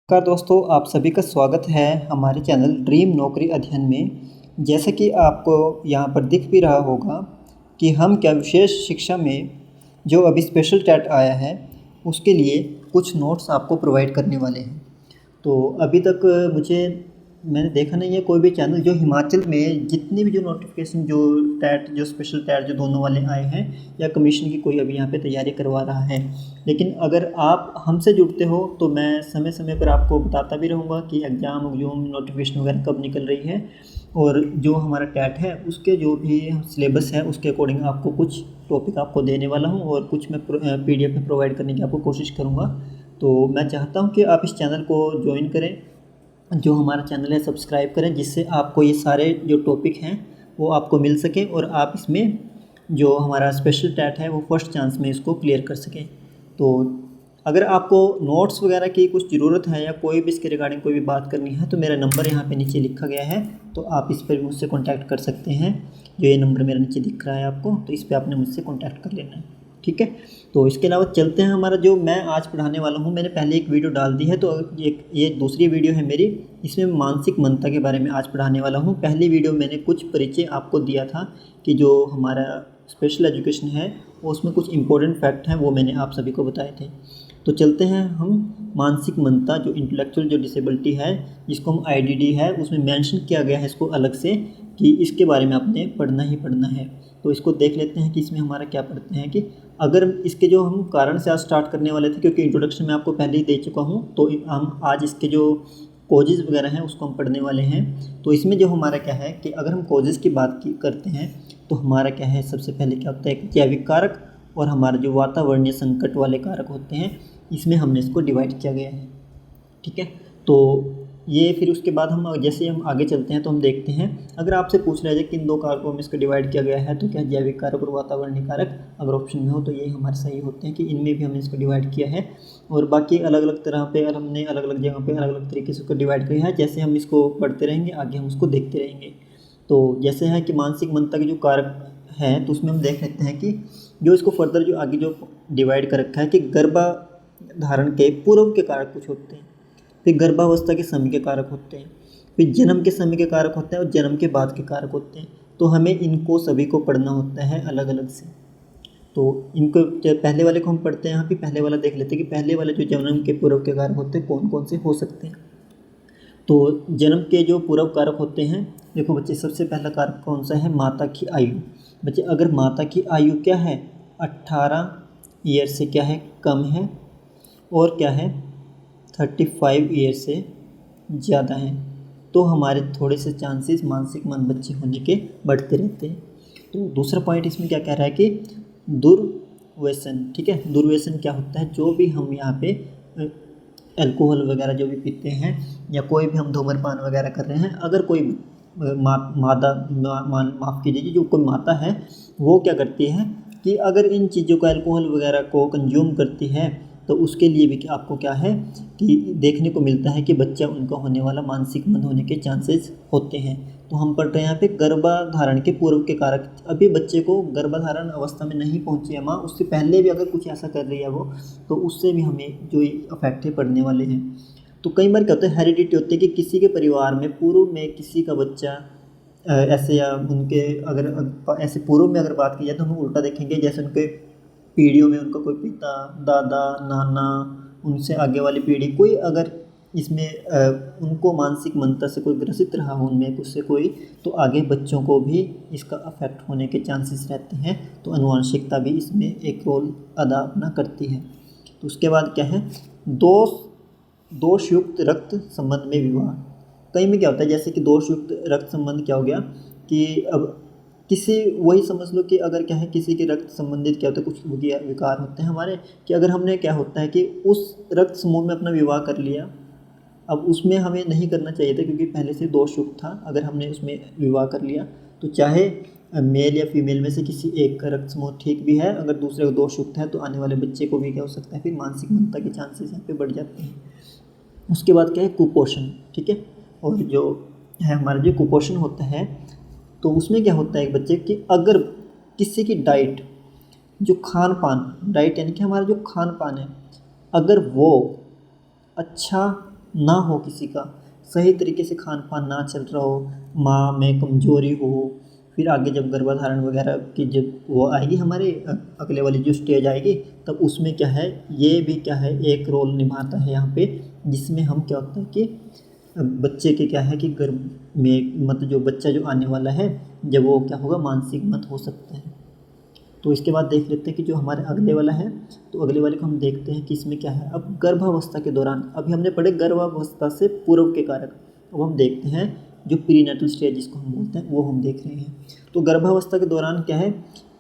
नमस्कार दोस्तों, आप सभी का स्वागत है हमारे चैनल ड्रीम नौकरी अध्ययन में। जैसे कि आपको यहाँ पर दिख भी रहा होगा कि हम क्या विशेष शिक्षा में जो अभी स्पेशल टैट आया है उसके लिए कुछ नोट्स आपको प्रोवाइड करने वाले हैं। तो अभी तक मुझे मैंने देखा नहीं है कोई भी चैनल जो हिमाचल में जितनी भी जो नोटिफिकेशन जो टैट जो स्पेशल टैट जो दोनों वाले आए हैं या कमीशन की कोई अभी यहाँ पे तैयारी करवा रहा है। लेकिन अगर आप हमसे जुड़ते हो तो मैं समय समय पर आपको बताता भी रहूँगा कि एग्ज़ाम नोटिफिकेशन वगैरह कब निकल रही है, और जो हमारा टैट है उसके जो भी सिलेबस है उसके अकॉर्डिंग आपको कुछ टॉपिक आपको देने वाला हूँ और कुछ मैं PDF में प्रोवाइड करने की आपको कोशिश करूँगा। तो मैं चाहता हूँ कि आप इस चैनल को ज्वाइन करें, जो हमारा चैनल है सब्सक्राइब करें, जिससे आपको ये सारे जो टॉपिक हैं वो आपको मिल सकें और आप इसमें जो हमारा स्पेशल टैट है वो फर्स्ट चांस में इसको क्लियर कर सकें। तो अगर आपको नोट्स वगैरह की कुछ ज़रूरत है या कोई भी इसके रिगार्डिंग कोई भी बात करनी है तो मेरा नंबर यहाँ पे नीचे लिखा गया है, तो आप इस पर मुझसे कॉन्टैक्ट कर सकते हैं। जो ये नंबर मेरा नीचे दिख रहा है आपको, तो इस पर आपने मुझसे कॉन्टैक्ट कर लेना है, ठीक है। तो इसके अलावा चलते हैं हमारा जो मैं आज पढ़ाने वाला हूँ, मैंने पहले एक वीडियो डाल दी है, तो ये दूसरी वीडियो है मेरी। इसमें मानसिक मंदता के बारे में आज पढ़ाने वाला हूँ। पहली वीडियो मैंने कुछ परिचय आपको दिया था कि जो हमारा स्पेशल एजुकेशन है वो उसमें कुछ इंपॉर्टेंट फैक्ट हैं वो मैंने आप सभी को बताए थे। तो चलते हैं हम मानसिक मंदता जो इंटेलेक्चुअल जो डिसेबिलिटी है जिसको हम IDD है उसमें मेंशन किया गया है इसको अलग से कि इसके बारे में आपने पढ़ना ही पढ़ना है। तो इसको देख लेते हैं कि इसमें हमारा क्या पढ़ते हैं कि अगर इसके जो हम कारण से आज स्टार्ट करने वाले थे, क्योंकि इंट्रोडक्शन में आपको पहले ही दे चुका हूँ, तो हम आज इसके जो कॉजेज़ वगैरह हैं उसको हम पढ़ने वाले हैं। तो इसमें जो हमारा क्या है कि अगर हम कॉजेज़ की बात करते हैं तो हमारा क्या है, सबसे पहले क्या होता है कि जैविक कारक और हमारे जो वातावरणीय संकट वाले कारक होते हैं, इसमें हमने इसको डिवाइड किया गया है, ठीक है। तो ये फिर उसके बाद हम जैसे हम आगे चलते हैं तो हम देखते हैं, अगर आपसे पूछ रहा है कि इन दो कारकों में इसको डिवाइड किया गया है तो क्या जैविक कारक और वातावरणीय कारक, अगर ऑप्शन में हो तो ये हमारे सही होते हैं कि इनमें भी हमने इसको डिवाइड किया है। और बाकी अलग अलग तरह पे हमने अलग अलग जगह पे अलग अलग तरीके से इसको डिवाइड किया है। जैसे हम इसको पढ़ते रहेंगे आगे हम उसको देखते रहेंगे। तो जैसे है कि मानसिक मंदता के जो कारक हैं तो उसमें हम देख लेते हैं कि जो इसको फर्दर जो आगे जो डिवाइड कर रखा है कि गर्भाधारण के पूर्व के कारक कुछ होते हैं, फिर गर्भावस्था के समय के कारक होते हैं, फिर जन्म के समय के कारक होते हैं और जन्म के बाद के कारक होते हैं। तो हमें इनको सभी को पढ़ना होता है अलग अलग से। तो इनको पहले वाले को हम पढ़ते हैं यहाँ पे। पहले वाला देख लेते हैं कि पहले वाले जो जन्म के पूर्व के कारक होते हैं कौन कौन से हो सकते हैं। तो जन्म के जो पूर्व कारक होते हैं, देखो बच्चे, सबसे पहला कारक कौन सा है, माता की आयु। बच्चे, अगर माता की आयु क्या है 18 ईयर से क्या है कम है और क्या है 35 ईयर से ज़्यादा है, तो हमारे थोड़े से चांसेस मानसिक मंद बच्चे होने के बढ़ते रहते हैं। तो दूसरा पॉइंट इसमें क्या कह रहा है कि दुर्व्यसन, ठीक है। दुर्व्यसन क्या होता है, जो भी हम यहाँ पे अल्कोहल वगैरह जो भी पीते हैं या कोई भी हम धूम्रपान वगैरह कर रहे हैं, अगर कोई माफ़ कीजिए, जो कोई माता है वो क्या करती है कि अगर इन चीज़ों को अल्कोहल वगैरह को कंज्यूम करती है तो उसके लिए भी आपको क्या है कि देखने को मिलता है कि बच्चा उनका होने वाला मानसिक मंद होने के चांसेस होते हैं। तो हम पढ़ रहे हैं यहाँ पे गर्भाधारण के पूर्व के कारक। अभी बच्चे को गर्भाधारण अवस्था में नहीं पहुँची है माँ, उससे पहले भी अगर कुछ ऐसा कर रही है वो, तो उससे भी हमें जो अफेक्ट है पड़ने वाले हैं। तो कई बार क्या होता है, हेरिडिटी होती है कि किसी के परिवार में पूर्व में किसी का बच्चा ऐसे, या उनके अगर ऐसे पूर्व में अगर बात की जाए तो हम उल्टा देखेंगे, जैसे उनके पीढ़ियों में उनका कोई पिता, दादा, नाना, उनसे आगे वाली पीढ़ी कोई अगर इसमें उनको मानसिक मंदता से कोई ग्रसित रहा हो उनमें उससे कोई, तो आगे बच्चों को भी इसका अफेक्ट होने के चांसेस रहते हैं। तो आनुवंशिकता भी इसमें एक रोल अदा अपना करती है। तो उसके बाद क्या है, दोषयुक्त रक्त संबंध में विवाह। कई में क्या होता है, जैसे कि दोषयुक्त रक्त संबंध क्या हो गया कि अब किसी, वही समझ लो कि अगर क्या है किसी के रक्त संबंधित क्या होता है, कुछ विकार होते हैं हमारे, कि अगर हमने क्या होता है कि उस रक्त समूह में अपना विवाह कर लिया, अब उसमें हमें नहीं करना चाहिए था क्योंकि पहले से दोषयुक्त था। अगर हमने उसमें विवाह कर लिया तो चाहे मेल या फीमेल में से किसी एक का रक्त समूह ठीक भी है, अगर दूसरे को दोषयुक्त है तो आने वाले बच्चे को भी क्या हो सकता है, फिर मानसिक मंदता के चांसेस यहाँ पे बढ़ जाते हैं। उसके बाद क्या है, कुपोषण, ठीक है। और जो है हमारा जो कुपोषण होता है तो उसमें क्या होता है एक बच्चे की, अगर किसी की डाइट, जो खान पान, डाइट यानी कि हमारा जो खान पान है, अगर वो अच्छा ना हो किसी का, सही तरीके से खान पान ना चल रहा हो, माँ में कमजोरी हो, फिर आगे जब गर्भाधारण वगैरह की जब वो आएगी हमारे अगले वाली जो स्टेज आएगी, तब उसमें क्या है, ये भी क्या है एक रोल निभाता है यहाँ पे, जिसमें हम क्या होता है कि बच्चे के क्या है कि गर्भ में मतलब जो बच्चा जो आने वाला है, जब वो क्या होगा मानसिक मत हो सकता है। तो इसके बाद देख लेते हैं कि जो हमारे अगले वाला है, तो अगले वाले को हम देखते हैं कि इसमें क्या है। अब गर्भावस्था के दौरान, अभी हमने पढ़े गर्भावस्था से पूर्व के कारक, अब हम देखते हैं जो प्रीनेटल स्टेज जिसको हम बोलते हैं वो हम देख रहे हैं। तो गर्भावस्था के दौरान क्या है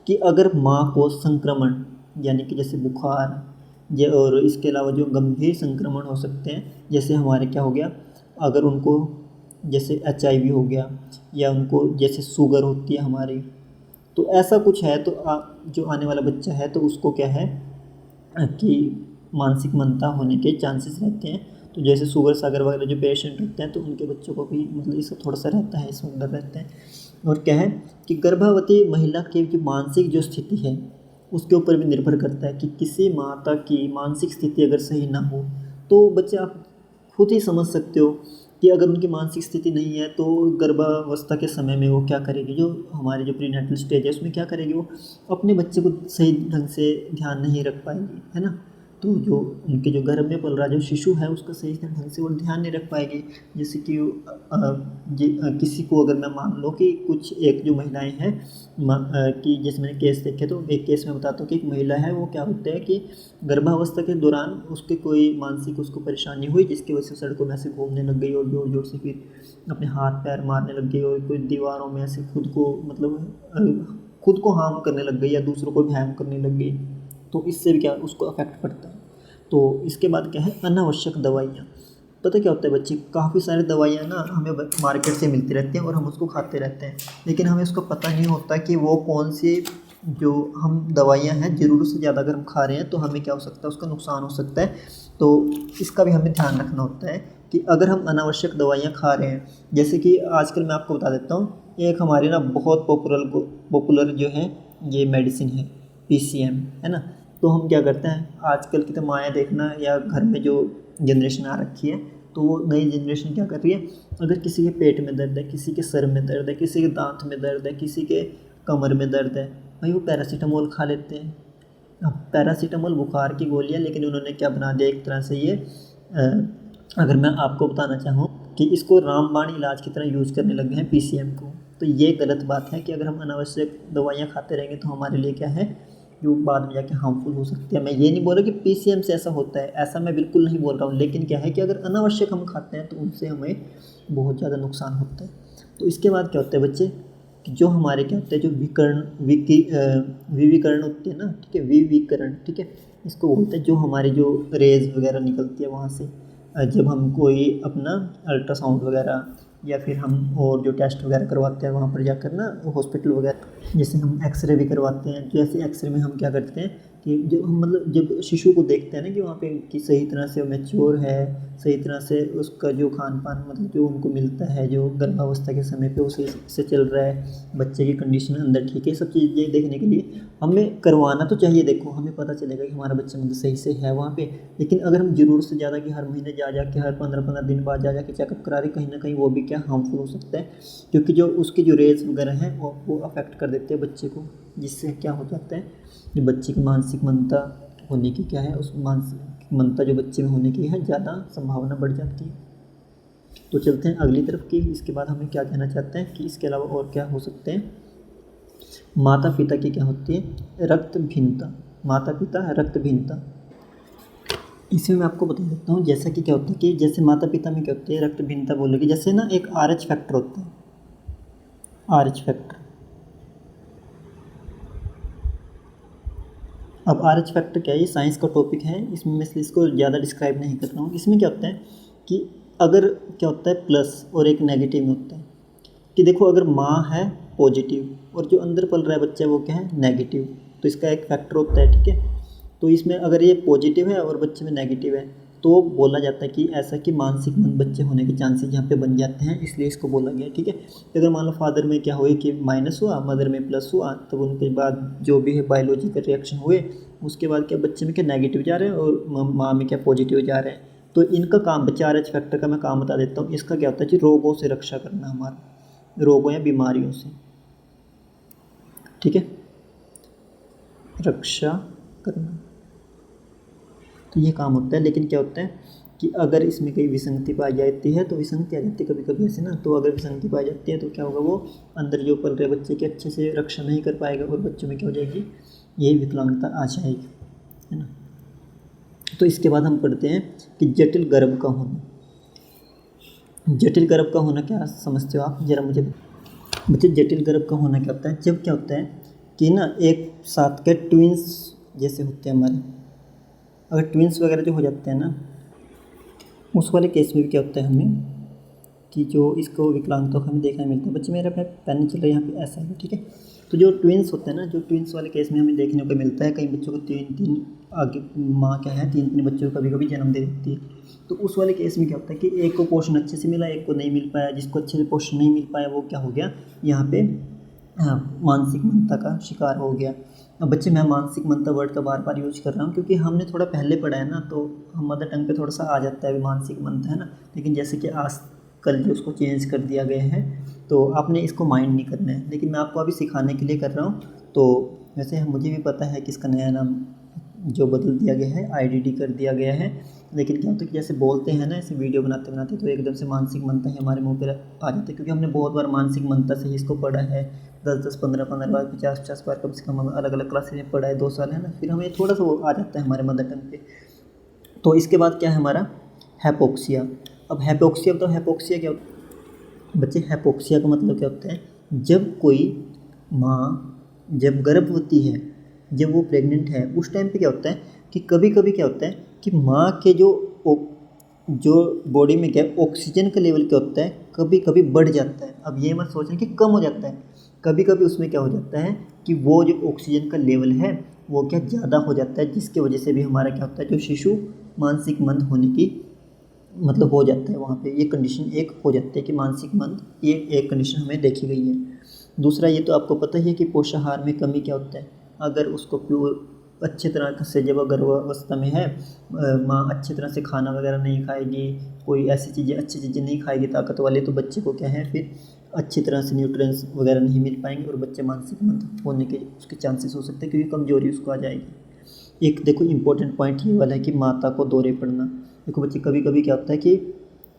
कि अगर माँ को संक्रमण यानी कि जैसे बुखार और इसके अलावा जो गंभीर संक्रमण हो सकते हैं, जैसे हमारे क्या हो गया, अगर उनको जैसे HIV हो गया, या उनको जैसे शुगर होती है हमारी, तो ऐसा कुछ है, तो जो आने वाला बच्चा है तो उसको क्या है कि मानसिक मंदा होने के चांसेस रहते हैं। तो जैसे शुगर सागर वगैरह जो पेशेंट होते हैं, तो उनके बच्चों को भी मतलब इसका थोड़ा सा रहता है, इसमें डर रहता है। और क्या है कि गर्भवती महिला की जो मानसिक जो स्थिति है उसके ऊपर भी निर्भर करता है कि किसी माता की मानसिक स्थिति अगर सही ना हो, तो बच्चे आप खुद ही समझ सकते हो कि अगर उनकी मानसिक स्थिति नहीं है तो गर्भावस्था के समय में वो क्या करेगी, जो हमारे जो प्रीनेटल स्टेज है उसमें क्या करेगी, वो अपने बच्चे को सही ढंग से ध्यान नहीं रख पाएगी, है ना। तो जो उनके जो गर्भ में पल रहा जो शिशु है उसका सही ढंग से वो ध्यान नहीं रख पाएगी। जैसे कि किसी को अगर मैं मान लो कि कुछ एक जो महिलाएं हैं कि जैसे मैंने केस देखे, तो एक केस में बताता हूँ कि एक महिला है, वो क्या होता है कि गर्भावस्था के दौरान उसके कोई मानसिक उसको परेशानी हुई, जिसकी वजह से सड़कों में ऐसे घूमने लग गई और जोर जोर से फिर अपने हाथ पैर मारने लग गई, और कोई दीवारों में ऐसे खुद को मतलब खुद को हार्म करने लग गई या दूसरों को भी हार्म करने लग गई। तो इससे भी क्या उसको अफेक्ट पड़ता है। तो इसके बाद क्या है, अनावश्यक दवाइयाँ। पता क्या होता है बच्चे, काफ़ी सारी दवाइयाँ ना हमें मार्केट से मिलती रहती हैं और हम उसको खाते रहते हैं, लेकिन हमें उसका पता नहीं होता कि वो कौन सी जो हम दवाइयाँ हैं ज़रूरत से ज़्यादा अगर हम खा रहे हैं तो हमें क्या हो सकता है, उसका नुकसान हो सकता है। तो इसका भी हमें ध्यान रखना होता है कि अगर हम अनावश्यक दवाइयाँ खा रहे हैं, जैसे कि आजकल मैं आपको बता देता हूँ, एक हमारी ना बहुत पॉपुलर जो है ये मेडिसिन है PCM, है ना। तो हम क्या करते हैं, आजकल की तो माएँ देखना या घर में जो जनरेशन आ रखी है, तो वो नई जनरेशन क्या कर रही है, अगर किसी के पेट में दर्द है, किसी के सर में दर्द है, किसी के दांत में दर्द है, किसी के कमर में दर्द है, भाई वो पैरासीटामोल खा लेते हैं। अब पैरासीटामोल बुखार की गोली है, लेकिन उन्होंने क्या बना दिया एक तरह से ये अगर मैं आपको बताना चाहूँ कि इसको रामबाण इलाज की तरह यूज़ करने लगे हैं PCM को। तो ये गलत बात है कि अगर हम अनावश्यक दवाइयाँ खाते रहेंगे तो हमारे लिए क्या है, जो बाद में जाके हार्मफुल हो सकती है। मैं ये नहीं बोल रहा कि PCM से ऐसा होता है, ऐसा मैं बिल्कुल नहीं बोल रहा हूँ, लेकिन क्या है कि अगर अनावश्यक हम खाते हैं तो उनसे हमें बहुत ज़्यादा नुकसान होता है। तो इसके बाद क्या होता है बच्चे, कि जो हमारे क्या होते हैं, जो विविकरण होते हैं ना, ठीक है, विविकरण, ठीक है, इसको बोलते हैं, जो हमारी जो रेज वगैरह निकलती है वहाँ से, जब हम कोई अपना अल्ट्रासाउंड वगैरह या फिर हम और जो टेस्ट वगैरह करवाते हैं वहाँ पर जाकर ना हॉस्पिटल वगैरह, जैसे हम एक्सरे भी करवाते हैं, जैसे एक्सरे में हम क्या करते हैं कि जो हम मतलब जब शिशु को देखते हैं ना कि वहाँ पे कि सही तरह से मैच्योर है, सही तरह से उसका जो खान पान मतलब जो उनको मिलता है, जो गर्भावस्था के समय पे वो सही से चल रहा है, बच्चे की कंडीशन अंदर ठीक है, सब चीज़ें देखने के लिए हमें करवाना तो चाहिए। देखो हमें पता चलेगा कि हमारा बच्चा मतलब सही से है वहाँ पे, लेकिन अगर हम ज़रूरत से ज़्यादा कि हर महीने जा के हर 15-15 दिन बाद जा के चेकअप करा रहे, कहीं ना कहीं वो भी क्या हार्मफुल हो सकता है, क्योंकि जो उसकी जो रेज वगैरह हैं वो अफेक्ट कर देते हैं बच्चे को, जिससे क्या हो जाता है, जो बच्चे की मानसिक मंदता होने की क्या है, उस मानसिक मंदता जो बच्चे में होने की है ज़्यादा संभावना बढ़ जाती है। तो चलते हैं अगली तरफ की, इसके बाद हमें क्या कहना चाहते हैं कि इसके अलावा और क्या हो सकते हैं। माता पिता की क्या होती है, रक्त भिन्नता। माता पिता रक्त भिन्नता, इसमें मैं आपको बता देता हूँ। जैसा कि क्या होता है कि जैसे माता पिता में क्या होती है रक्त भिन्नता बोलोगे, जैसे ना एक RH फैक्टर होता है, RH फैक्टर। अब RH फैक्टर क्या है, ये साइंस का टॉपिक है, इसमें मैं इसको ज़्यादा डिस्क्राइब नहीं कर रहा हूँ। इसमें क्या होता है कि अगर क्या होता है प्लस और एक नेगेटिव में होता है, कि देखो अगर माँ है पॉजिटिव और जो अंदर पल रहा है बच्चा वो क्या है नेगेटिव, तो इसका एक फैक्टर होता है, ठीक है। तो इसमें अगर ये पॉजिटिव है और बच्चे में नेगेटिव है, तो बोला जाता है कि ऐसा कि मानसिक मंद बच्चे होने के चांसेस यहाँ पे बन जाते हैं, इसलिए इसको बोला गया, ठीक है। अगर मान लो फादर में क्या हुए कि माइनस हुआ, मदर में प्लस हुआ, तब उनके बाद जो भी है बायोलॉजिकल रिएक्शन हुए, उसके बाद क्या बच्चे में क्या नेगेटिव जा रहे हैं और माँ में क्या पॉजिटिव जा रहे हैं। तो इनका काम, बच्चे RH फैक्टर का मैं काम बता देता हूँ। इसका क्या होता है कि रोगों से रक्षा करना, हमारा रोगों या बीमारियों से, ठीक है, रक्षा करना, तो ये काम होता है। लेकिन क्या होता है कि अगर इसमें कहीं विसंगति पाई जाती है, तो विसंगति आ जाती है कभी कभी ऐसे ना, तो अगर विसंगति पाई जाती है तो क्या होगा, वो अंदर जो पल रहे बच्चे के अच्छे से रक्षा नहीं कर पाएगा और बच्चों में क्या हो जाएगी, यही विकलांगता आ जाएगी, है ना। तो इसके बाद हम पढ़ते हैं कि जटिल गर्भ का होना। जटिल गर्भ का होना क्या समझते हो आप, जरा मुझे बच्चे। जटिल गर्भ का होना क्या होता है, जब क्या होता है कि ना एक साथ के ट्विंस जैसे होते हैं हमारे, अगर ट्विंस वगैरह जो हो जाते हैं ना, उस वाले केस में भी क्या होता है हमें कि जो इसको विकलांगता को हमें देखने मिलता है। बच्चे मेरा पेन चल रहा है यहाँ पे ऐसा है, ठीक है। तो जो ट्विंस होते हैं ना, जो ट्विंस वाले केस में हमें देखने को मिलता है, कई बच्चों को तीन आगे माँ क्या है तीन बच्चों को कभी कभी जन्म दे देती है। तो उस वाले केस में क्या होता है कि एक को पोषण अच्छे से मिला, एक को नहीं मिल पाया। जिसको अच्छे से पोषण नहीं मिल पाया वो क्या हो गया यहाँ पे, हाँ, मानसिक मंदता का शिकार हो गया। अब बच्चे मैं मानसिक मंदता वर्ड का बार बार यूज कर रहा हूँ क्योंकि हमने थोड़ा पहले पढ़ा है ना, तो हम मदर टंग पे थोड़ा सा आ जाता है मानसिक मंदता, है ना। लेकिन जैसे कि आज कल जो उसको चेंज कर दिया गया है, तो आपने इसको माइंड नहीं करना है, लेकिन मैं आपको अभी सिखाने के लिए कर रहा हूँ। तो वैसे मुझे भी पता है कि इसका नया नाम जो बदल दिया गया है, IDD कर दिया गया है। लेकिन क्या होता है कि जैसे बोलते हैं ना, ऐसे वीडियो बनाते बनाते तो एकदम से मानसिक मंदता ही हमारे मुंह पर आ जाता है, क्योंकि हमने बहुत बार मानसिक मंदता से ही इसको पढ़ा है, 10-10, 15-15 बार, 50-50 बार कम से कम अलग अलग क्लासेज में पढ़ा है, 2 साल, है ना। फिर हमें थोड़ा सा वो आ जाता है हमारे मदर टंग पे। तो इसके बाद क्या है हमारा, हैपोक्सिया। अब हैपोक्सिया, तो हैपोक्सिया क्या होता है बच्चे, हैपोक्सिया का मतलब क्या होता है, जब कोई माँ जब गर्भवती है, जब वो प्रेग्नेंट है, उस टाइम पे क्या होता है कि कभी कभी क्या होता है कि माँ के जो बॉडी में क्या ऑक्सीजन का लेवल क्या होता है, कभी कभी बढ़ जाता है। अब ये मत सोचें कि कम हो जाता है, कभी कभी उसमें क्या हो जाता है कि वो जो ऑक्सीजन का लेवल है वो क्या ज़्यादा हो जाता है, जिसकी वजह से भी हमारा क्या होता है, जो शिशु मानसिक मंद होने की मतलब हो जाता है, वहाँ पे ये कंडीशन एक हो जाती है कि मानसिक मंद, ये एक कंडीशन हमें देखी गई है। दूसरा ये तो आपको पता ही है कि पोषाहार में कमी क्या होता है, अगर उसको प्योर अच्छे तरह से, जब गर्भावस्था में है माँ अच्छी तरह से खाना वगैरह नहीं खाएगी, कोई ऐसी चीज़ें अच्छी चीज़ें नहीं खाएगी ताकत वाली, तो बच्चे को क्या है फिर अच्छी तरह से न्यूट्रिएंट्स वगैरह नहीं मिल पाएंगे और बच्चे मानसिक मंद होने के उसके चांसेस हो सकते हैं, क्योंकि कमजोरी उसको आ जाएगी। एक देखो इंपॉर्टेंट पॉइंट ये वाला है कि माता को दौरे पड़ना। देखो बच्चे कभी कभी क्या होता है कि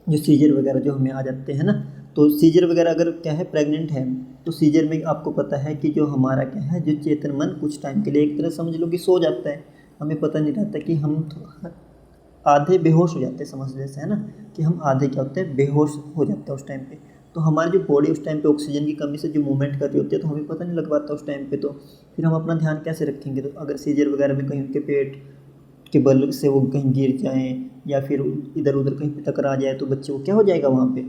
जो सीजर वगैरह जो हमें आ जाते हैं ना, तो सीजर वगैरह अगर क्या है प्रेग्नेंट है, तो सीजर में आपको पता है कि जो हमारा क्या है, जो चेतन मन कुछ टाइम के लिए एक तरह समझ लो कि सो जाता है, हमें पता नहीं रहता कि हम आधे बेहोश हो जाते हैं, समझ जैसे, है ना, कि हम आधे क्या होते हैं, बेहोश हो जाते हैं उस टाइम पे। तो हमारी जो बॉडी उस टाइम पे ऑक्सीजन की कमी से जो मूवमेंट कर रही होती है, तो हमें पता नहीं लग पाता उस टाइम पे। तो फिर हम अपना ध्यान कैसे रखेंगे, तो अगर सीजर वगैरह में कहीं उनके पेट के बल से वो कहीं गिर जाएँ या फिर इधर उधर कहीं पे टकरा जाए, तो बच्चे को क्या हो जाएगा वहाँ पे,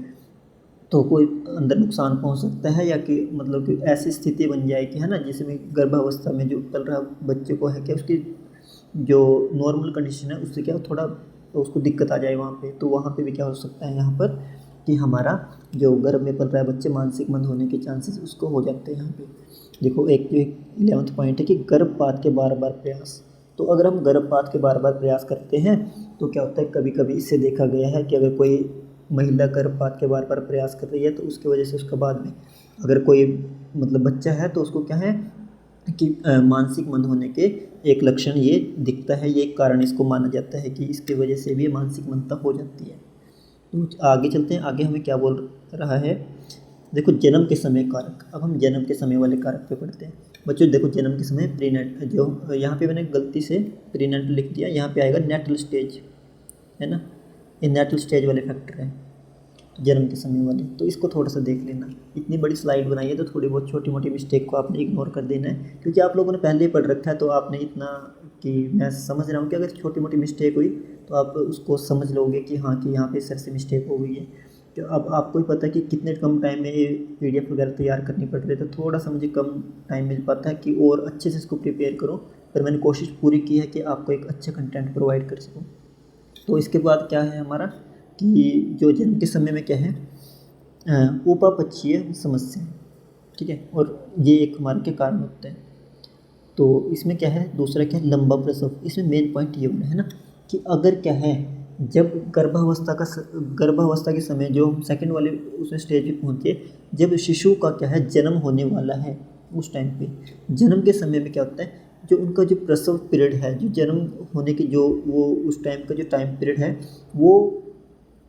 तो कोई अंदर नुकसान पहुँच सकता है, या कि मतलब कि ऐसी स्थिति बन जाए कि, है ना, जिसमें गर्भावस्था में जो पल रहा बच्चे को है क्या, उसकी जो नॉर्मल कंडीशन है उससे क्या थोड़ा तो उसको दिक्कत आ जाए वहाँ पे। तो वहाँ पे भी क्या हो सकता है यहाँ पर कि हमारा जो गर्भ में पल रहा है बच्चे, मानसिक मंद होने के चांसेस उसको हो जाते हैं यहाँ पे। देखो एक जो 11वां पॉइंट है कि गर्भपात के बार बार प्रयास। तो अगर हम गर्भपात के बार बार प्रयास करते हैं तो क्या होता है, कभी कभी इससे देखा गया है कि अगर कोई महिला गर्भपात के बार बार प्रयास कर रही है, तो उसकी वजह से उसका बाद में अगर कोई मतलब बच्चा है, तो उसको क्या है कि मानसिक मंद होने के एक लक्षण ये दिखता है, ये एक कारण इसको माना जाता है कि इसकी वजह से भी मानसिक मंदता हो जाती है। तो आगे चलते हैं, आगे हमें क्या बोल रहा है, देखो जन्म के समय कारक। अब हम जन्म के समय वाले कारक पे पढ़ते हैं बच्चों। देखो जन्म के समय प्रीनेट, जो यहाँ पे मैंने गलती से प्रीनेटल लिख दिया, यहाँ पे आएगा नेटल स्टेज, है ना, ये नेटल स्टेज वाले फैक्टर हैं जन्म के समय वाले। तो इसको थोड़ा सा देख लेना, इतनी बड़ी स्लाइड बनाई है तो थोड़ी बहुत छोटी मोटी मिस्टेक को आपने इग्नोर कर देना है, क्योंकि आप लोगों ने पहले ही पढ़ रखा है, तो आपने इतना कि मैं समझ रहा हूँ कि अगर छोटी मोटी मिस्टेक हुई तो आप उसको समझ लोगे कि हाँ कि यहाँ पे सर से मिस्टेक हो गई है। तो अब आपको ही पता है कि कितने कम टाइम में ये PDF वगैरह तैयार करनी पड़ रही है, तो थोड़ा सा मुझे कम टाइम मिल पाता है कि और अच्छे से इसको प्रिपेयर करो, पर मैंने कोशिश पूरी की है कि आपको एक अच्छा कंटेंट प्रोवाइड कर सकूँ। तो इसके बाद क्या है हमारा कि जो जन्म के समय में क्या है उपापचयी समस्या, ठीक है, और ये एक हमारे के कारण होते हैं। तो इसमें क्या है, दूसरा क्या है, लंबा प्रसव। इसमें मेन पॉइंट ये होना है ना कि अगर क्या है जब गर्भावस्था के समय जो हम सेकंड वाले उस स्टेज पे पहुँचे, जब शिशु का क्या है जन्म होने वाला है, उस टाइम पे जन्म के समय में क्या होता है, जो उनका जो प्रसव पीरियड है, जो जन्म होने की जो वो उस टाइम का जो टाइम पीरियड है, वो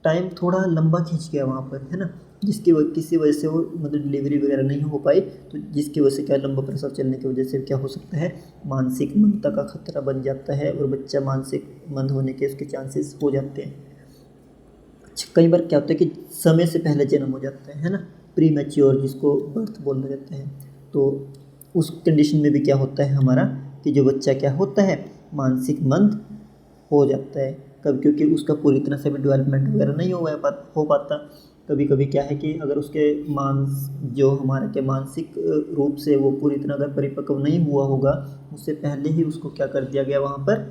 टाइम थोड़ा लंबा खींच गया वहाँ पर, है ना। किसी वजह से वो मतलब डिलीवरी वगैरह नहीं हो पाई, तो जिसकी वजह से क्या लंबा प्रसव चलने की वजह से क्या हो सकता है, मानसिक मंदता का खतरा बन जाता है और बच्चा मानसिक मंद होने के उसके चांसेस हो जाते हैं। कई बार क्या होता है कि समय से पहले जन्म हो जाता है ना, प्री मैच्योर जिसको बर्थ बोला जाता है। तो उस कंडीशन में भी क्या होता है हमारा कि जो बच्चा क्या होता है मानसिक मंद हो जाता है कभी, क्योंकि उसका पूरी तरह से भी डेवलपमेंट वगैरह नहीं हो पाता। कभी कभी क्या है कि अगर उसके जो हमारे के मानसिक रूप से वो पूरी तरह अगर परिपक्व नहीं हुआ होगा, उससे पहले ही उसको क्या कर दिया गया वहाँ पर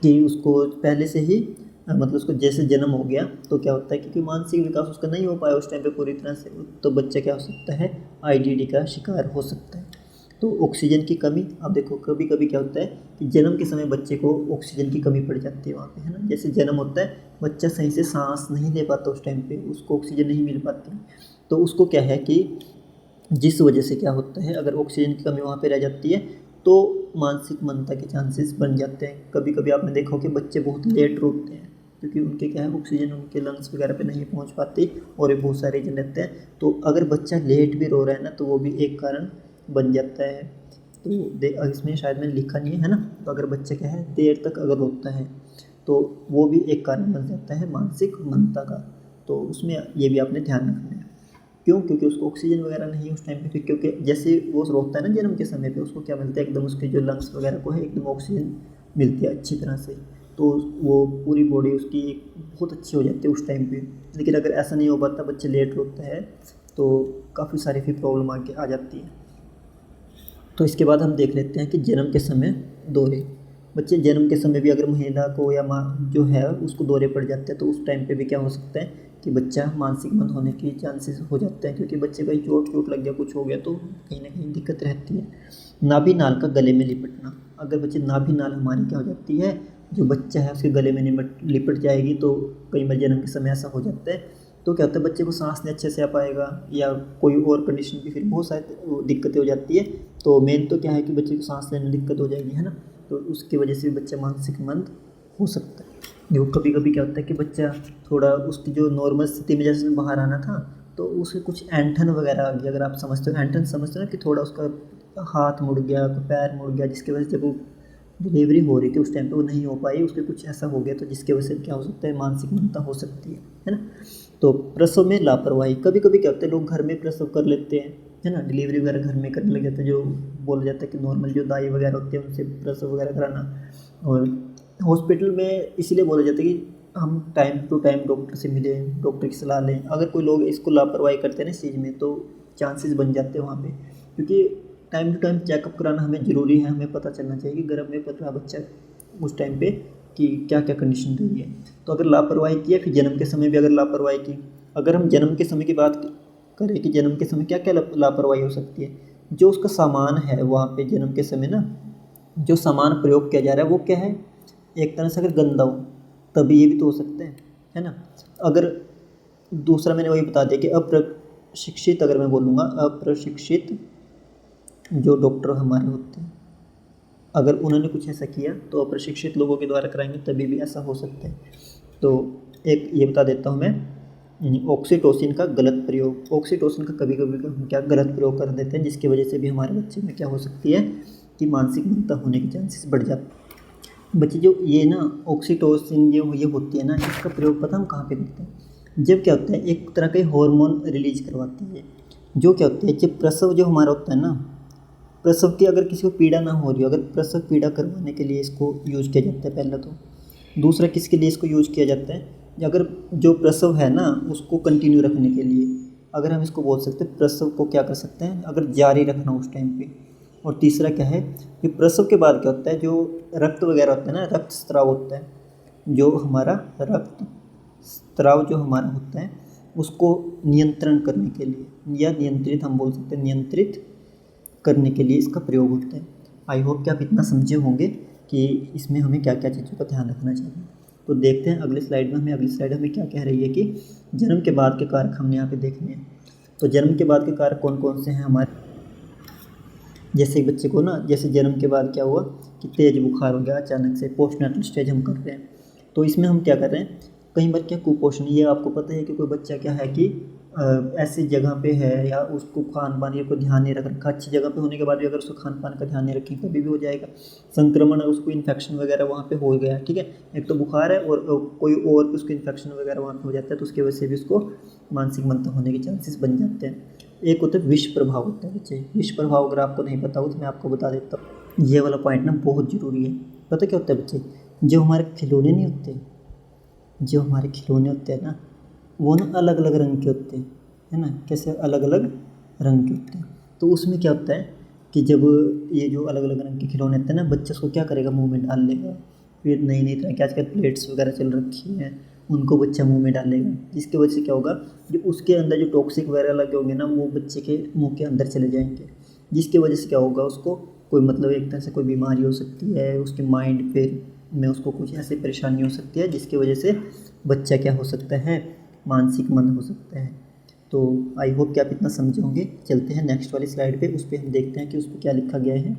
कि उसको पहले से ही मतलब उसको जैसे जन्म हो गया, तो क्या होता है क्योंकि मानसिक विकास उसका नहीं हो पाया उस टाइम पे पूरी तरह से, तो बच्चा क्या हो सकता है आईडीडी का शिकार हो सकता है। तो ऑक्सीजन की कमी, अब देखो कभी कभी क्या होता है कि जन्म के समय बच्चे को ऑक्सीजन की कमी पड़ जाती है वहाँ पे, है ना। जैसे जन्म होता है बच्चा सही से सांस नहीं ले पाता, उस टाइम पे उसको ऑक्सीजन नहीं मिल पाती, तो उसको क्या है कि जिस वजह से क्या होता है अगर ऑक्सीजन की कमी वहाँ पे रह जाती है तो मानसिक मंदता के चांसेस बन जाते हैं। कभी कभी आपने देखा हो कि बच्चे बहुत लेट रोते हैं क्योंकि उनके क्या है ऑक्सीजन उनके लंग्स वगैरह पे नहीं पहुँच पाती और ये बहुत सारे रीजन रहते हैं। तो अगर बच्चा लेट भी रो रहा है ना तो वो भी एक कारण बन जाता है। तो इसमें शायद मैंने लिखा नहीं है ना, तो अगर बच्चा क्या है देर तक अगर रोता है तो वो भी एक कारण बन जाता है मानसिक मंदता का। तो उसमें ये भी आपने ध्यान रखना है। क्यों? क्योंकि उसको ऑक्सीजन वगैरह नहीं उस टाइम पे, क्योंकि जैसे वो रोता है ना जन्म के समय पे उसको क्या मिलता है एकदम उसके जो लंग्स वगैरह को है एकदम ऑक्सीजन मिलती है अच्छी तरह से, तो वो पूरी बॉडी उसकी बहुत अच्छी हो जाती है उस टाइम पे। लेकिन अगर ऐसा नहीं हो पाता, बच्चे लेट रोता है तो काफ़ी सारी फिर प्रॉब्लम आके आ जाती है। तो इसके बाद हम देख लेते हैं कि जन्म के समय दौरे। बच्चे जन्म के समय भी अगर महिला को या माँ जो है उसको दौरे पड़ जाते हैं तो उस टाइम पे भी क्या हो सकता है कि बच्चा मानसिक मंद होने के चांसेस हो जाते हैं, क्योंकि बच्चे का चोट लग गया कुछ हो गया तो कहीं ना कहीं दिक्कत रहती है। नाभि नाल का गले में लिपटना, अगर बच्चे नाभि नाल हमारी क्या हो जाती है जो बच्चा है उसके गले में लिपट जाएगी, तो कई बार जन्म के समय ऐसा हो जाता है। तो क्या होता है बच्चे को सांस नहीं अच्छे से आ पाएगा या कोई और कंडीशन की फिर बहुत सारी दिक्कतें हो जाती है। तो मेन तो क्या है कि बच्चे को सांस लेने में दिक्कत हो जाएगी, है ना। तो उसकी वजह से भी बच्चा मानसिक मंद हो सकता है। देखो कभी कभी क्या होता है कि बच्चा थोड़ा उसकी जो नॉर्मल स्थिति में जैसे बाहर आना था तो उसे कुछ ऐंठन वगैरह आ गया। अगर आप समझते हो ऐंठन समझते हो ना कि थोड़ा उसका हाथ मुड़ गया, पैर मुड़ गया, जिसकी वजह से जब वो डिलीवरी हो रही थी उस टाइम पे वो नहीं हो पाई, उसके कुछ ऐसा हो गया तो जिसकी वजह से क्या हो सकता है मानसिक मंदता हो सकती है ना। तो प्रसव में लापरवाही, कभी कभी क्या होता है लोग घर में प्रसव कर लेते हैं, है ना, डिलीवरी वगैरह घर में करने लग जाते हैं। जो बोला जाता है कि नॉर्मल जो दाई वगैरह होती है उनसे प्रसव वगैरह कराना। और हॉस्पिटल में इसीलिए बोला जाता है कि हम टाइम टू टाइम डॉक्टर से मिलें, डॉक्टर की सलाह लें। अगर कोई लोग इसको लापरवाही करते हैं ना इस चीज़ में तो चांसेस बन जाते हैं वहाँ पे, क्योंकि टाइम टू टाइम चेकअप कराना हमें ज़रूरी है। हमें पता चलना चाहिए कि गर्भ में पल रहा बच्चा उस टाइम पे कि क्या क्या कंडीशन रही है। तो अगर लापरवाही की है, फिर जन्म के समय भी अगर लापरवाही की, अगर हम जन्म के समय की बात करें कि जन्म के समय क्या क्या लापरवाही हो सकती है, जो उसका सामान है वहाँ पे जन्म के समय ना जो सामान प्रयोग किया जा रहा है वो क्या है, एक तरह से अगर गंदा हो तभी ये भी तो हो सकते हैं, है ना। अगर दूसरा मैंने वही बता दिया कि अप्रशिक्षित, अगर मैं बोलूँगा अप्रशिक्षित जो डॉक्टर हमारे होते हैं अगर उन्होंने कुछ ऐसा किया तो अप्रशिक्षित लोगों के द्वारा कराएंगे तभी भी ऐसा हो सकता है। तो एक ये बता देता हूँ मैं, ऑक्सीटोसिन का गलत प्रयोग। ऑक्सीटोसिन का कभी कभी हम क्या गलत प्रयोग कर देते हैं जिसकी वजह से भी हमारे बच्चे में क्या हो सकती है कि मानसिक मंदता होने के चांसेस बढ़ जाते हैं। बच्चे जो ये ना ऑक्सीटोसिन जो ये होती है ना, इसका प्रयोग पता हम कहाँ पे करते हैं, जब क्या होता है एक तरह के हार्मोन रिलीज करवाती है, जो क्या होता है जब प्रसव जो हमारा होता है ना, प्रसव की अगर किसी को पीड़ा ना हो रही हो, अगर प्रसव पीड़ा करवाने के लिए इसको यूज़ किया जाता है पहला तो। दूसरा किसके लिए इसको यूज़ किया जाता है, अगर जो प्रसव है ना उसको कंटिन्यू रखने के लिए, अगर हम इसको बोल सकते हैं प्रसव को क्या कर सकते हैं अगर जारी रखना उस टाइम पे। और तीसरा क्या है कि प्रसव के बाद क्या होता है जो रक्त वगैरह होता है ना, रक्त स्त्राव होता है, जो हमारा रक्त स्त्राव जो हमारा होता है उसको नियंत्रण करने के लिए या नियंत्रित हम बोल सकते हैं, नियंत्रित करने के लिए इसका प्रयोग होता है। आई होप कि आप इतना समझे होंगे कि इसमें हमें क्या क्या चीज़ों का ध्यान रखना चाहिए। तो देखते हैं अगली स्लाइड में हमें क्या कह रही है कि जन्म के बाद के कारक हमने यहाँ पे देखने हैं। तो जन्म के बाद के कारक कौन कौन से हैं हमारे, जैसे बच्चे को ना, जैसे जन्म के बाद क्या हुआ कि तेज बुखार हो गया अचानक से, पोस्टनेटल स्टेज हम कर रहे हैं, तो इसमें हम क्या कर रहे हैं, कई बार क्या कुपोषण, ये आपको पता है कि कोई बच्चा क्या है कि ऐसी जगह पे है या उसको खान पान को ध्यान नहीं रख रखा, अच्छी जगह पे होने के बाद भी अगर उसको खान पान का ध्यान नहीं रखें कभी भी हो जाएगा संक्रमण, उसको इन्फेक्शन वगैरह वहाँ पे हो गया, ठीक है। एक तो बुखार है और कोई और उसको इन्फेक्शन वगैरह वहाँ पे हो जाता है, तो उसकी वजह से भी उसको मानसिक मंदा होने के चांसेस बन जाते हैं। एक होता है विष प्रभाव होता है बच्चे, विष प्रभाव अगर आपको नहीं पता हो तो मैं आपको बता देता हूँ। ये वाला पॉइंट ना बहुत ज़रूरी है। पता क्या होता है बच्चे, जो हमारे खिलौने नहीं होते, जो हमारे खिलौने होते हैं ना, वो ना अलग अलग रंग के होते हैं, है ना, कैसे अलग अलग रंग के होते हैं। तो उसमें क्या होता है कि जब ये जो अलग अलग रंग के खिलौने होते हैं ना, बच्चा उसको क्या करेगा, मुंह में डाल लेगा। फिर नई नई तरह की आजकल प्लेट्स वगैरह चल रखी हैं, उनको बच्चा मुंह में डालेगा, जिसकी वजह से क्या होगा, जो उसके अंदर जो टॉक्सिक वगैरह लगे होंगे ना, वो बच्चे के मुंह के अंदर चले जाएंगे, जिसकी वजह से क्या होगा, उसको कोई मतलब एक तरह से कोई बीमारी हो सकती है, उसके माइंड पे में उसको कुछ ऐसी परेशानी हो सकती है, जिसकी वजह से बच्चा क्या हो सकता है, मानसिक मंद हो सकता है। तो आई होप कि आप इतना समझे होंगे। चलते हैं नेक्स्ट वाली स्लाइड पे, उस पर हम देखते हैं कि उस पर क्या लिखा गया है।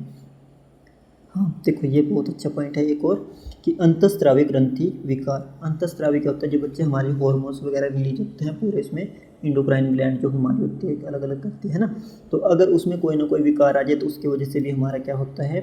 हाँ देखो, ये बहुत अच्छा पॉइंट है एक और, कि अंतःस्रावी ग्रंथि विकार। अंतःस्रावी क्या होता है, जो बच्चे हमारे हार्मोन्स वगैरह रिलीज होते हैं पूरे, इसमें इंडोक्राइन ग्लैंड जो हमारी होती है अलग अलग करती है ना, तो अगर उसमें कोई ना कोई विकार आ जाए तो उसकी वजह से भी हमारा क्या होता है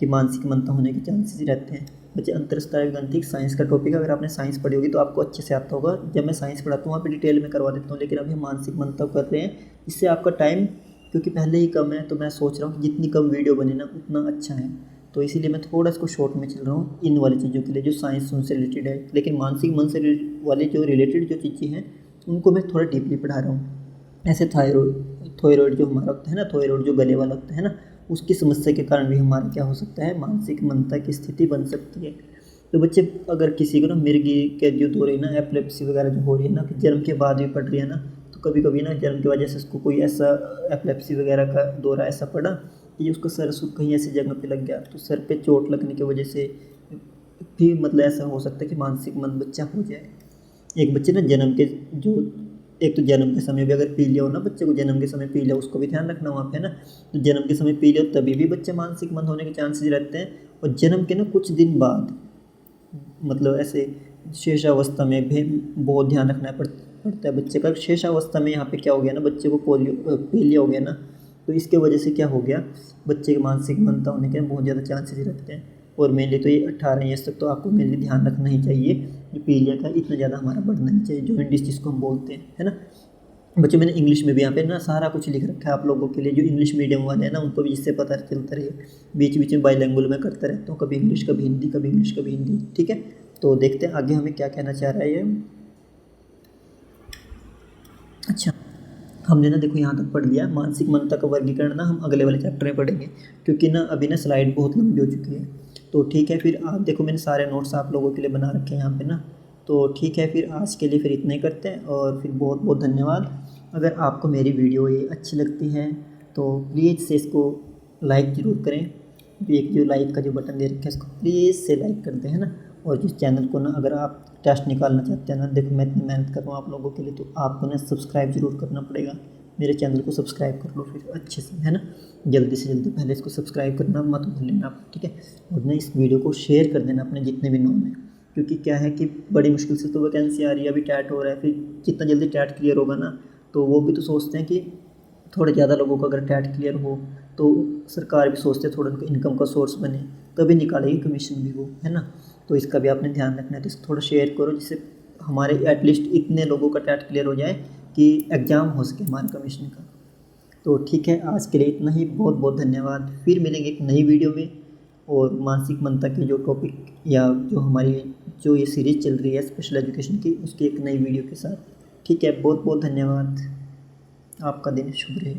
कि मानसिक मंदा होने के चांसेस रहते हैं। बच्चे अंतःस्रावी ग्रंथि साइंस का टॉपिक है, अगर आपने साइंस पढ़ी होगी तो आपको अच्छे से आता होगा। जब मैं साइंस पढ़ाता हूँ वहाँ पर डिटेल में करवा देता हूँ, लेकिन अभी हम मानसिक मंदा कर रहे हैं, इससे आपका टाइम क्योंकि पहले ही कम है, तो मैं सोच रहा हूँ कि जितनी कम वीडियो बने ना उतना अच्छा है, तो इसीलिए मैं थोड़ा इसको शॉर्ट में चल रहा हूँ इन वाली चीज़ों के लिए जो साइंस उनसे रिलेटेड है। लेकिन मानसिक मन से वाली जो रिलेटेड जो चीज़ें हैं उनको मैं थोड़ा डीपली पढ़ा रहा हूँ। ऐसे थायराइड जो हमारा होता है ना, थायराइड जो गले वाला होता है ना, उसकी समस्या के कारण भी हमारा क्या हो सकता है, मानसिक मंदता की स्थिति बन सकती है। तो बच्चे अगर किसी को ना मिर्गी के जो हो रही है ना, एपिलेप्सी वगैरह जो हो रही है ना, जन्म के बाद भी पड़ रही है ना, तो कभी कभी ना जन्म की वजह से उसको कोई ऐसा एपिलेप्सी वगैरह का दौरा ऐसा पड़ा कि उसका सर कहीं ऐसी जगह पे लग गया, तो सर पे चोट लगने की वजह से भी मतलब ऐसा हो सकता है कि मानसिक मंद बच्चा हो जाए। एक बच्चे ना जन्म के जो, एक तो जन्म के समय भी अगर पी लिया हो ना, बच्चे को जन्म के समय पी लिया, उसको भी ध्यान रखना वहाँ पे ना, तो जन्म के समय पी लिया तभी भी बच्चे मानसिक मंद होने के चांसेस रहते हैं। और जन्म के ना कुछ दिन बाद, मतलब ऐसे शेषावस्था में भी बहुत ध्यान रखना पड़ता है बच्चे का। शेषावस्था में यहाँ पे क्या हो गया ना, बच्चे को पोलियो पीलिया हो गया ना, तो इसके वजह से क्या हो गया, बच्चे के मानसिक मंदता होने के बहुत ज़्यादा चांसेस रहते हैं। और मेनली तो ये 18 ईयर्स तक तो आपको मेनली ध्यान रखना ही चाहिए, ये पीलिया का इतना ज़्यादा हमारा बढ़ना नहीं चाहिए, जॉइंटिस जिसको हम बोलते हैं, है ना। बच्चे मैंने इंग्लिश में भी यहाँ पे ना सारा कुछ लिख रखा है आप लोगों के लिए, जो इंग्लिश मीडियम वाले हैं ना उनको भी जिससे पता चलता रहे। बीच बीच में बाईलैंग्वेज में करता रहता हूँ, कभी इंग्लिश कभी हिंदी, कभी इंग्लिश कभी हिंदी, ठीक है। तो देखते हैं आगे हमें क्या कहना चाह रहा है ये। अच्छा, हमने ना देखो यहाँ तक पढ़ लिया, मानसिक मंदता का वर्गीकरण ना हम अगले वाले चैप्टर में पढ़ेंगे, क्योंकि ना अभी ना स्लाइड बहुत लंबी हो चुकी है। तो ठीक है, फिर आप देखो मैंने सारे नोट्स आप लोगों के लिए बना रखे हैं यहाँ पे ना। तो ठीक है, फिर आज के लिए फिर इतना ही करते हैं, और फिर बहुत बहुत धन्यवाद। अगर आपको मेरी वीडियो ये अच्छी लगती है तो प्लीज़ से इसको लाइक ज़रूर करें। एक जो लाइक का जो बटन दे रखा है इसको प्लीज़ से लाइक कर दें, है ना। और जिस चैनल को ना, अगर आप टेस्ट निकालना चाहते हैं ना, देखो मैं इतनी मेहनत कर रहा हूँ आप लोगों के लिए, तो आपको ना सब्सक्राइब जरूर करना पड़ेगा। मेरे चैनल को सब्सक्राइब कर लो फिर अच्छे से, है ना, जल्दी से जल्दी पहले इसको सब्सक्राइब करना मत भूल लेना आप, ठीक है। और ना इस वीडियो को शेयर कर देना अपने जितने भी नोन हैं, क्योंकि क्या है कि बड़ी मुश्किल से तो वैकेंसी आ रही है, अभी टैट हो रहा है, फिर जितना जल्दी टैट क्लियर होगा ना, तो वो भी तो सोचते हैं कि थोड़े ज़्यादा लोगों का अगर टैट क्लियर हो तो सरकार भी सोचते हैं थोड़ा उनको इनकम का सोर्स बने, तभी निकालेगी कमीशन भी वो, है ना। तो इसका भी आपने ध्यान रखना है, तो इसको थोड़ा शेयर करो, जिससे हमारे एटलीस्ट इतने लोगों का टैट क्लियर हो जाए कि एग्ज़ाम हो सके हमारे कमीशन का। तो ठीक है, आज के लिए इतना ही, बहुत बहुत धन्यवाद। फिर मिलेंगे एक नई वीडियो में, और मानसिक मंदता के जो टॉपिक या जो हमारी जो ये सीरीज़ चल रही है स्पेशल एजुकेशन की, उसकी एक नई वीडियो के साथ। ठीक है, बहुत बहुत धन्यवाद। आपका दिन शुभ रहे।